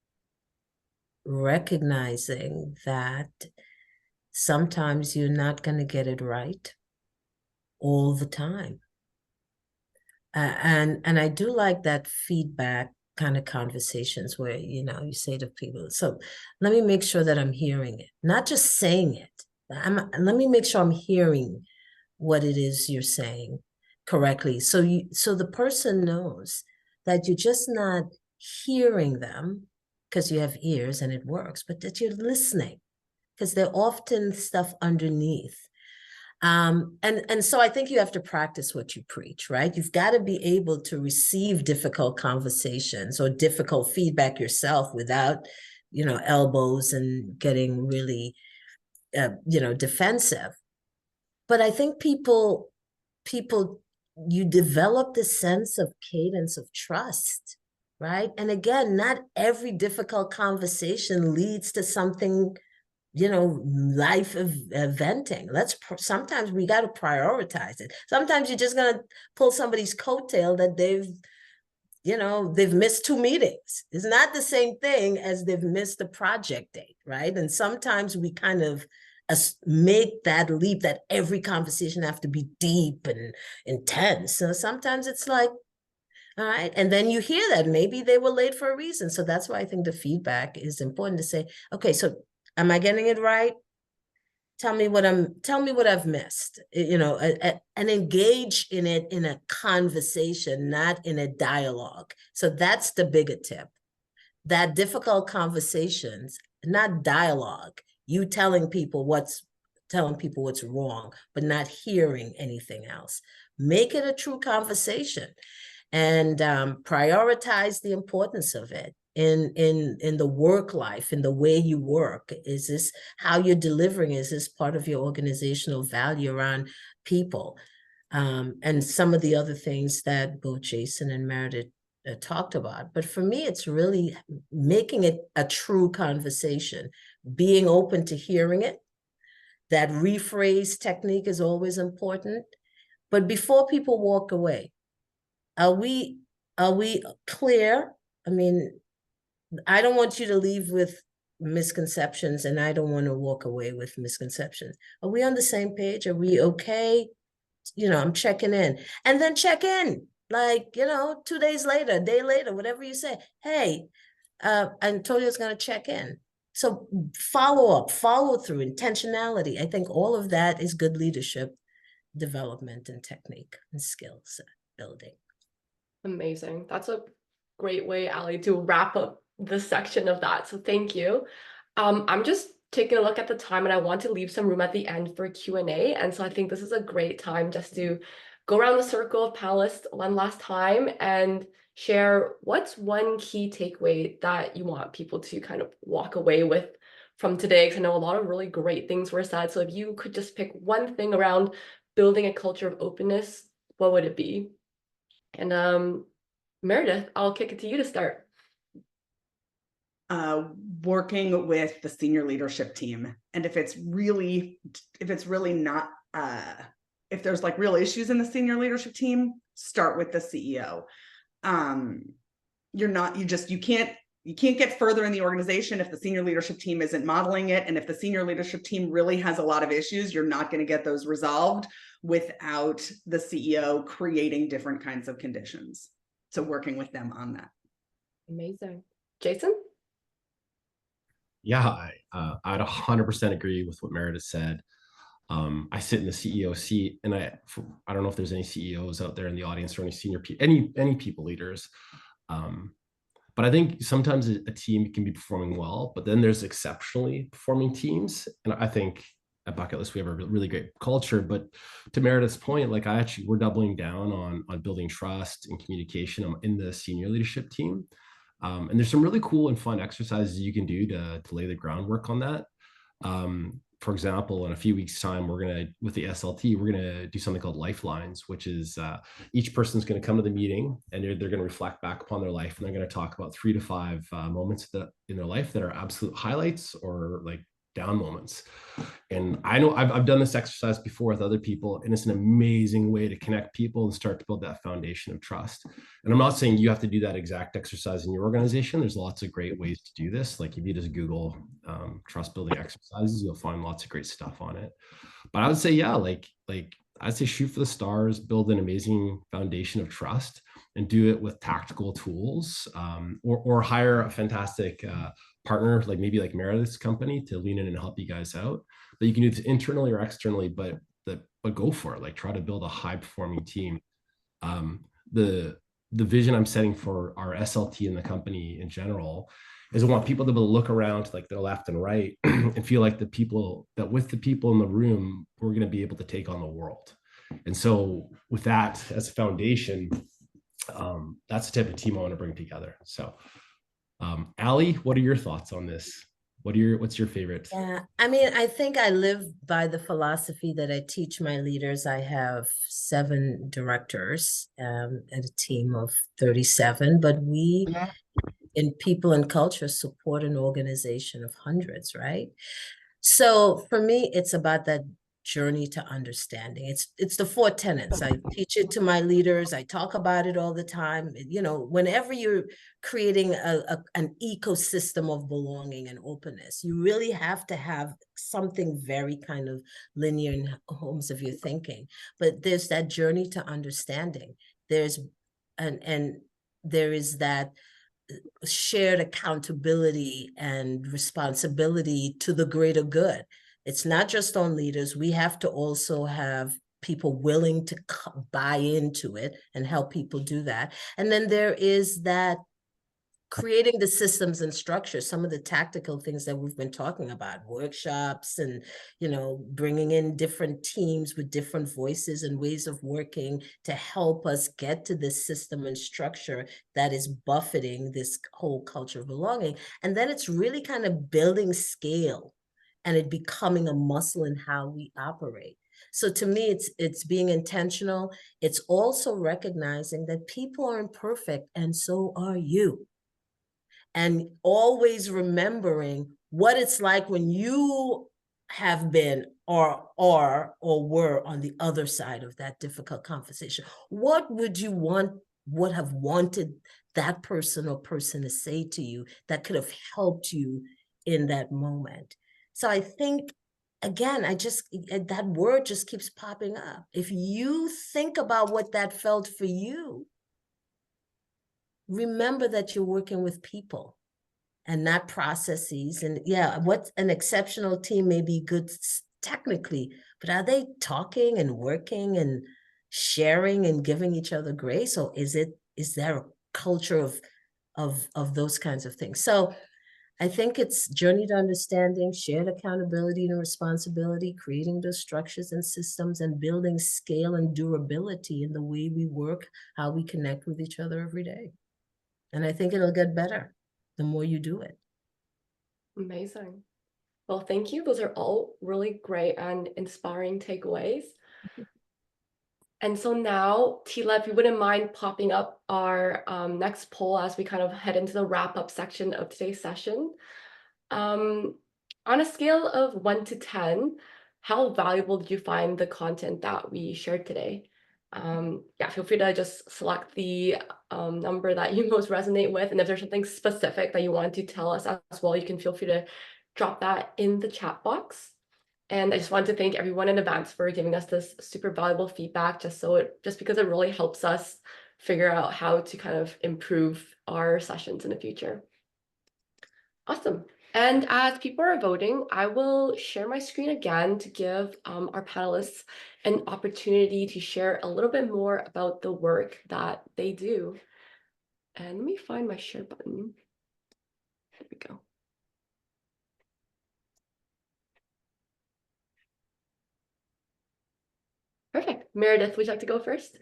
Speaker 3: recognizing that sometimes you're not going to get it right all the time. And I do like that feedback kind of conversations where, you say to people, so let me make sure that I'm hearing it, not just saying it. Let me make sure I'm hearing what it is you're saying correctly. So the person knows that you're just not hearing them because you have ears and it works, but that you're listening, because they're often stuff underneath. And so I think you have to practice what you preach, right? You've got to be able to receive difficult conversations or difficult feedback yourself without, elbows and getting really, defensive. But I think people, you develop this sense of cadence of trust, right? And again, not every difficult conversation leads to something, life of venting. Sometimes we got to prioritize it. Sometimes you're just going to pull somebody's coattail that they've missed 2 meetings. It's not the same thing as they've missed a project date, right? And sometimes we kind of make that leap that every conversation have to be deep and intense. So sometimes it's like, all right. And then you hear that maybe they were late for a reason. So that's why I think the feedback is important to say, okay, so am I getting it right? Tell me what I've missed, and engage in it in a conversation, not in a dialogue. So that's the bigger tip. That difficult conversations, not dialogue. You telling people what's wrong, but not hearing anything else. Make it a true conversation, and prioritize the importance of it in the work life, in the way you work. Is this how you're delivering? Is this part of your organizational value around people? And some of the other things that both Jason and Meredith talked about. But for me, it's really making it a true conversation, being open to hearing it. That rephrase technique is always important. But before people walk away, are we clear? I mean, I don't want you to leave with misconceptions, and I don't want to walk away with misconceptions. Are we on the same page? Are we okay? I'm checking in. And then check in. Like, 2 days later, a day later, whatever you say, hey, Antonio's going to check in. So follow up, follow through, intentionality. I think all of that is good leadership development and technique and skills building.
Speaker 1: Amazing. That's a great way, Ali, to wrap up this section of that. So thank you. I'm just taking a look at the time and I want to leave some room at the end for Q&A. And so I think this is a great time just to go around the circle of panelists one last time and share what's one key takeaway that you want people to kind of walk away with from today. Because I know a lot of really great things were said. So if you could just pick one thing around building a culture of openness, what would it be? And Meredith, I'll kick it to you to start.
Speaker 2: Working with the senior leadership team. And if it's really not, if there's like real issues in the senior leadership team, start with the CEO. You can't get further in the organization if the senior leadership team isn't modeling it. And if the senior leadership team really has a lot of issues, you're not going to get those resolved without the CEO creating different kinds of conditions. So working with them on that.
Speaker 1: Amazing. Jason?
Speaker 4: Yeah, I'd 100% agree with what Meredith said. I sit in the CEO seat, and I don't know if there's any CEOs out there in the audience or any senior people, any people leaders. But I think sometimes a team can be performing well, but then there's exceptionally performing teams. And I think at Bucket List, we have a really great culture. But to Meredith's point, like we're doubling down on building trust and communication in the senior leadership team. And there's some really cool and fun exercises you can do to lay the groundwork on that. For example, in a few weeks' time, with the SLT, we're gonna do something called Lifelines, which is each person's gonna come to the meeting and they're gonna reflect back upon their life, and they're gonna talk about 3 to 5 moments in their life that are absolute highlights or like down moments. And I know I've done this exercise before with other people, and it's an amazing way to connect people and start to build that foundation of trust. And I'm not saying you have to do that exact exercise in your organization. There's lots of great ways to do this. Like if you just Google trust building exercises, you'll find lots of great stuff on it. But I would say, yeah, like I'd say shoot for the stars, build an amazing foundation of trust, and do it with tactical tools, or hire a fantastic partner, like maybe like Meredith's company, to lean in and help you guys out. But you can do this internally or externally, but go for it. Like try to build a high performing team. The vision I'm setting for our SLT in the company in general is I want people to be able to look around to like their left and right and feel like with the people in the room, we're going to be able to take on the world. And so with that as a foundation, that's the type of team I want to bring together. So Ali, what are your thoughts on this? What's your favorite?
Speaker 3: Yeah, I mean, I think I live by the philosophy that I teach my leaders. I have 7 directors and a team of 37, but we in people and culture support an organization of hundreds, right? So for me, it's about that journey to understanding. It's the 4 tenets. I teach it to my leaders. I talk about it all the time. Whenever you're creating an ecosystem of belonging and openness, you really have to have something very kind of linear in homes of your thinking. But there's that journey to understanding. There is that shared accountability and responsibility to the greater good. It's not just on leaders. We have to also have people willing to buy into it and help people do that. And then there is that creating the systems and structures, some of the tactical things that we've been talking about, workshops and, bringing in different teams with different voices and ways of working to help us get to this system and structure that is buffeting this whole culture of belonging. And then it's really kind of building scale and it becoming a muscle in how we operate. So to me, it's being intentional. It's also recognizing that people are imperfect and so are you. And always remembering what it's like when you have been or were on the other side of that difficult conversation. What would have wanted that person or person to say to you that could have helped you in that moment? So I think, again, that word just keeps popping up. If you think about what that felt for you, remember that you're working with people and not processes. And yeah, what an exceptional team may be good technically, but are they talking and working and sharing and giving each other grace? Or is there a culture of those kinds of things? So I think it's journey to understanding, shared accountability and responsibility, creating those structures and systems, and building scale and durability in the way we work, how we connect with each other every day. And I think it'll get better the more you do it.
Speaker 1: Amazing. Well, thank you. Those are all really great and inspiring takeaways. And so now, Tila, if you wouldn't mind popping up our next poll as we kind of head into the wrap-up section of today's session. On a scale of 1 to 10, how valuable did you find the content that we shared today? Yeah, feel free to just select the number that you most resonate with. And if there's something specific that you want to tell us as well, you can feel free to drop that in the chat box. And I just wanted to thank everyone in advance for giving us this super valuable feedback, just because it really helps us figure out how to kind of improve our sessions in the future. Awesome. And as people are voting, I will share my screen again to give our panelists an opportunity to share a little bit more about the work that they do. And let me find my share button. There we go. Perfect. Meredith, would you like to go first?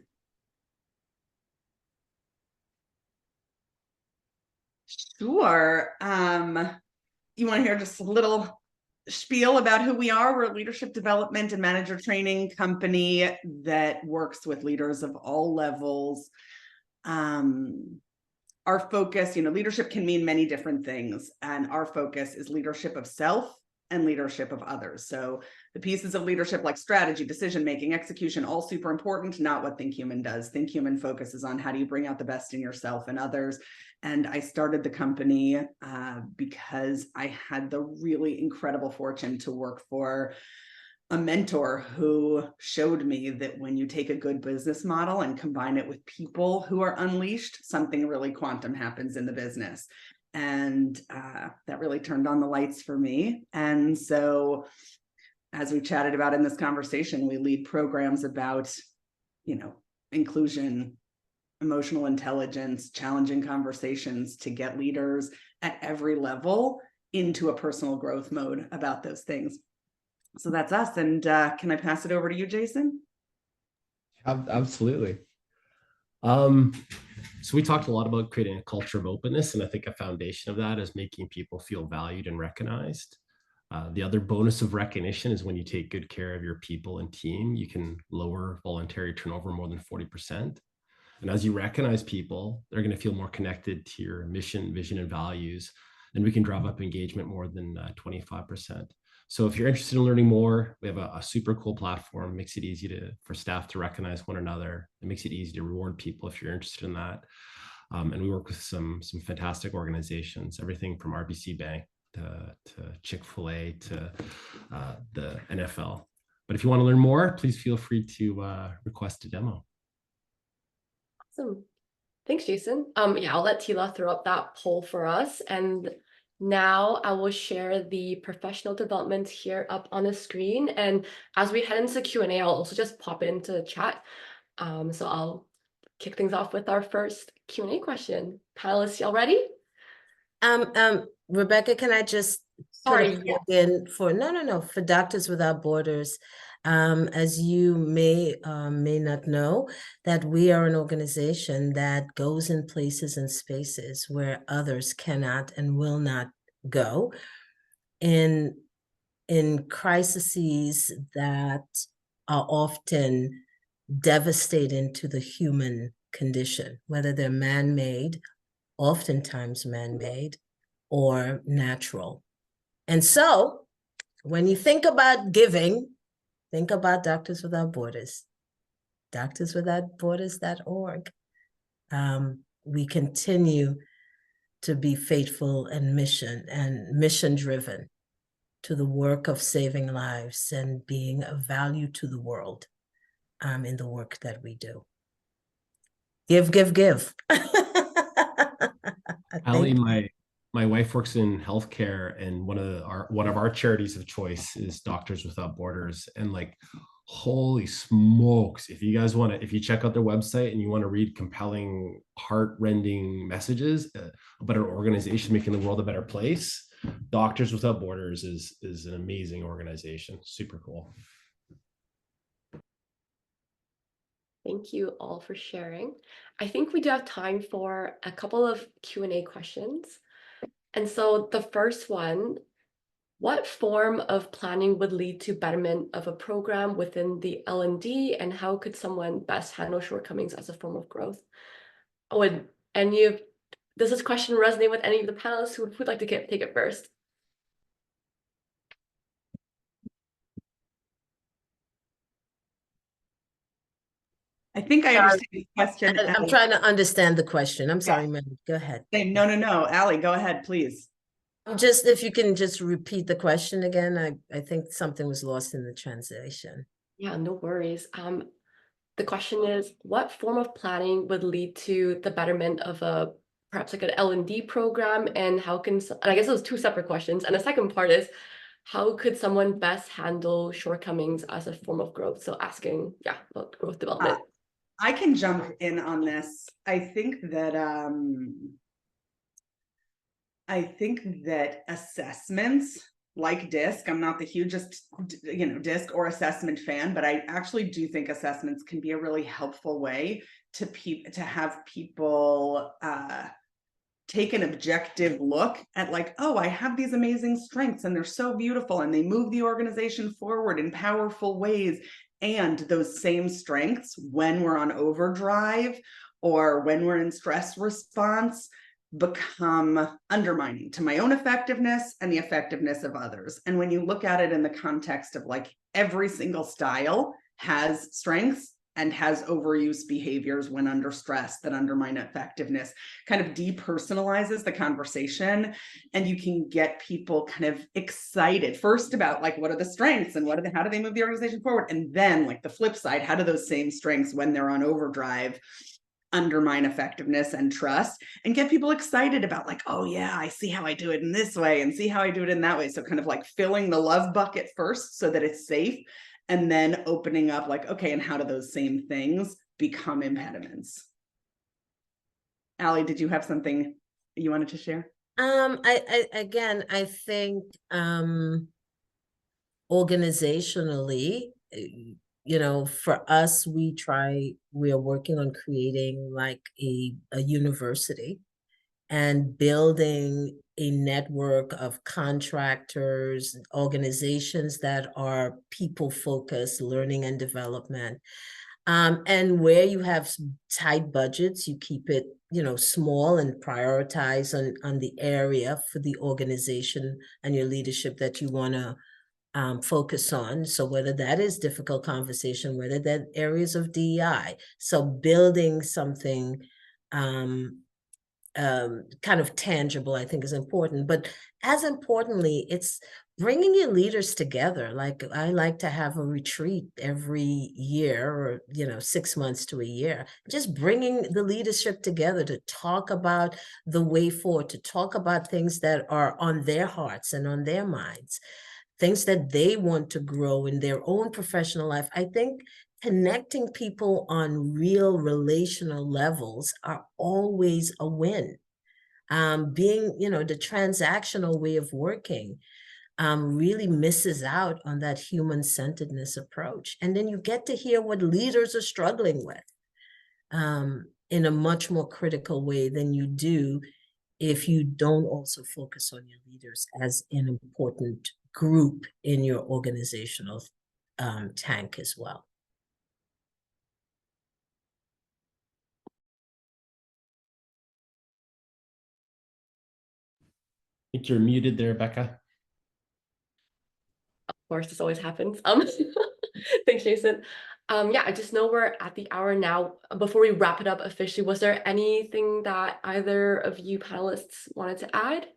Speaker 2: Sure. You want to hear just a little spiel about who we are? We're a leadership development and manager training company that works with leaders of all levels. Our focus, leadership can mean many different things, and our focus is leadership of self and leadership of others. So the pieces of leadership like strategy, decision-making, execution, all super important, not what Think Human does. Think Human focuses on how do you bring out the best in yourself and others. And I started the company because I had the really incredible fortune to work for a mentor who showed me that when you take a good business model and combine it with people who are unleashed, something really quantum happens in the business. And that really turned on the lights for me. And so, as we chatted about in this conversation, we lead programs about, inclusion, emotional intelligence, challenging conversations to get leaders at every level into a personal growth mode about those things. So that's us. And can I pass it over to you, Jason?
Speaker 4: Absolutely. So we talked a lot about creating a culture of openness, and I think a foundation of that is making people feel valued and recognized. The other bonus of recognition is when you take good care of your people and team, you can lower voluntary turnover more than 40%. And as you recognize people, they're going to feel more connected to your mission, vision, and values, and we can drive up engagement more than 25%. So if you're interested in learning more, we have a super cool platform. It makes it easy for staff to recognize one another. It makes it easy to reward people if you're interested in that. And we work with some fantastic organizations, everything from RBC Bank to Chick-fil-A to the NFL. But if you want to learn more, please feel free to request a demo.
Speaker 1: Awesome. Thanks, Jason. Yeah, I'll let Tila throw up that poll for us. And now I will share the professional development here up on the screen. And as we head into Q&A, I'll also just pop it into the chat. So I'll kick things off with our first Q&A question. Panelists, y'all ready?
Speaker 3: Rebecca, can I just put a plug in for Doctors Without Borders? As you may not know, that we are an organization that goes in places and spaces where others cannot and will not go, in crises that are often devastating to the human condition, whether they're man-made, oftentimes man-made, or natural. And so when you think about giving, think about Doctors Without Borders, doctorswithoutborders.org. We continue to be faithful and mission-driven to the work of saving lives and being of value to the world in the work that we do. Give.
Speaker 4: Ali,
Speaker 3: Thank you.
Speaker 4: my wife works in healthcare, and one of our charities of choice is Doctors Without Borders. And like, holy smokes, if you guys want to, if you check out their website and you want to read compelling, heart-rending messages about an organization making the world a better place, Doctors Without Borders is an amazing organization. Super cool.
Speaker 1: Thank you all for sharing. I think we do have time for a couple of Q&A questions. And so the first one, what form of planning would lead to betterment of a program within the L&D, and how could someone best handle shortcomings as a form of growth? Does this question resonate with any of the panelists who'd like to take it first?
Speaker 2: I think I understand the question.
Speaker 3: I'm trying to understand the question. I'm sorry,
Speaker 2: Yeah.
Speaker 3: ma'am. Go ahead.
Speaker 2: No. Ali, go ahead, please.
Speaker 3: Just if you can just repeat the question again, I think something was lost in the translation.
Speaker 1: Yeah, no worries. The question is, what form of planning would lead to the betterment of perhaps like an L&D program, and how can, and I guess those two separate questions. And the second part is, how could someone best handle shortcomings as a form of growth? So asking, about growth development.
Speaker 2: I can jump in on this. I think that assessments like DISC, I'm not the hugest, DISC or assessment fan, but I actually do think assessments can be a really helpful way to have people take an objective look at like, oh, I have these amazing strengths and they're so beautiful and they move the organization forward in powerful ways. And those same strengths, when we're on overdrive or when we're in stress response, become undermining to my own effectiveness and the effectiveness of others. And when you look at it in the context of like every single style has strengths and has overuse behaviors when under stress that undermine effectiveness, kind of depersonalizes the conversation. And you can get people kind of excited first about like, what are the strengths and how do they move the organization forward? And then like the flip side, how do those same strengths, when they're on overdrive, undermine effectiveness and trust, and get people excited about like, oh yeah, I see how I do it in this way and see how I do it in that way. So kind of like filling the love bucket first so that it's safe, and then opening up like, okay, and how do those same things become impediments? Ali, did you have something you wanted to share?
Speaker 3: I think organizationally, for us, we are working on creating like a university and building a network of contractors, organizations that are people-focused, learning and development. And where you have tight budgets, you keep it, small and prioritize on the area for the organization and your leadership that you want to focus on. So whether that is difficult conversation, whether that areas of DEI. So building something kind of tangible, I think is important. But as importantly, it's bringing your leaders together. Like I like to have a retreat every year, or 6 months to a year, just bringing the leadership together to talk about the way forward, to talk about things that are on their hearts and on their minds, things that they want to grow in their own professional life. I think connecting people on real relational levels are always a win. Being, the transactional way of working really misses out on that human-centeredness approach. And then you get to hear what leaders are struggling with in a much more critical way than you do if you don't also focus on your leaders as an important group in your organizational tank as well.
Speaker 4: I think you're muted there, Becca.
Speaker 1: Of course, this always happens. Thanks, Jason. I just know we're at the hour now. Before we wrap it up officially, was there anything that either of you panelists wanted to add?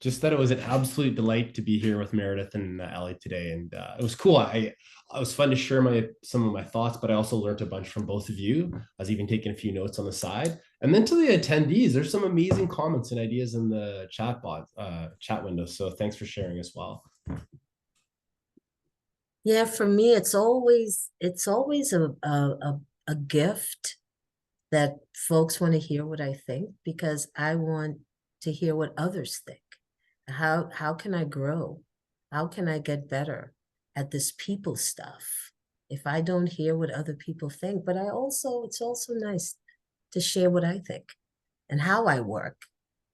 Speaker 4: just that it was an absolute delight to be here with Meredith and Ellie today, and it was cool. It was fun to share some of my thoughts, but I also learned a bunch from both of you. I was even taking a few notes on the side. And then to the attendees, there's some amazing comments and ideas in the chat window. So thanks for sharing as well.
Speaker 3: Yeah, for me, it's always a gift that folks want to hear what I think, because I want to hear what others think. How can I grow? How can I get better at this people stuff if I don't hear what other people think? But it's also nice to share what I think and how I work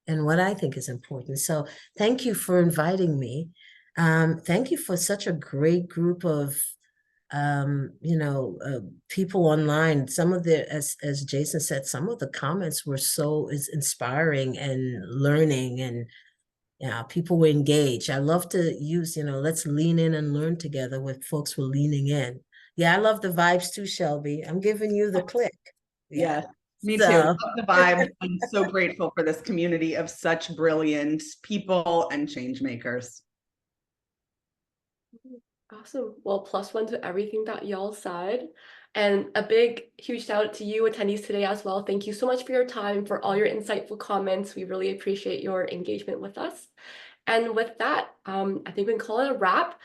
Speaker 3: and what I think is important. So thank you for inviting me. Thank you for such a great group of people online. Some of as Jason said, some of the comments were so inspiring and learning, and people were engaged. I love to use, let's lean in and learn together with folks who are leaning in. Yeah, I love the vibes too, Shelby. I'm giving you the click.
Speaker 2: Yeah. Me too.
Speaker 3: So.
Speaker 2: Love the vibe. I'm so grateful for this community of such brilliant people and change makers.
Speaker 1: Awesome. Well, +1 to everything that y'all said. And a big, huge shout out to you attendees today as well. Thank you so much for your time, for all your insightful comments. We really appreciate your engagement with us. And with that, I think we can call it a wrap.